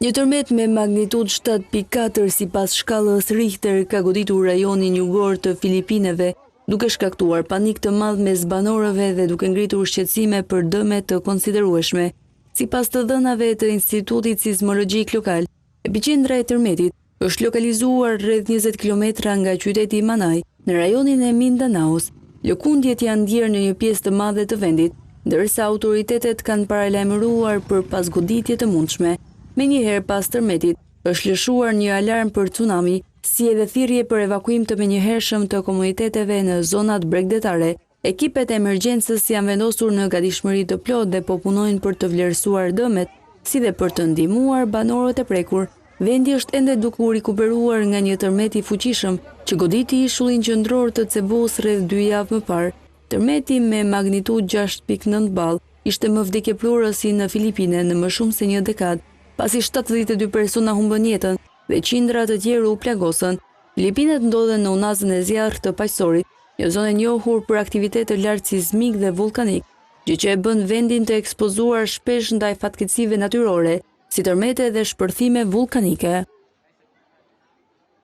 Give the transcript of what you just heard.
Një tërmet me magnitudë 7.4 sipas shkallës Richter ka goditur rajonin jugor të Filipineve, duke shkaktuar panik të madh mes banorëve dhe duke ngritur shqetësime për dëme të konsiderueshme. Sipas të dhënave të Institutit Sismologjik Lokal, epiqendra e tërmetit është lokalizuar rreth 20 kilometra nga qyteti Manay, në rajonin e Mindanaos. Lëkundjet janë ndjerë në një pjesë të madhe të vendit, ndërsa autoritetet kanë paralajmëruar për pasgoditje të mundshme. Menjëherë pas tërmetit, është lëshuar një alarm për tsunami, si edhe thirrje për evakuim të menjëhershëm të komuniteteve në zonat bregdetare. Ekipet e emergjencës janë vendosur në gatishmëri të plotë dhe po punojnë për të vlerësuar dëmet, si dhe për të ndihmuar banorët e prekur. Vendi është ende duke u rikuperuar nga një tërmet i fuqishëm që goditi ishullin qendror të Cebos rreth 2 javë më parë. Tërmeti me magnitudë 6.9 ball ishte më vdekjeplurësi në Filipine në më shumë se një dekadë, pasi 72 persona humbën jetën dhe qindra të tjerë u plagosën. Filipinet ndodhen në unazën e zjarrt të paqësorit, një zonë e njohur për aktivitet të lartë sismik dhe vulkanik, gjë që e bën vendin të ekspozuar shpesh ndaj fatkeqësive natyrore, si tërmete dhe shpërthime vulkanike.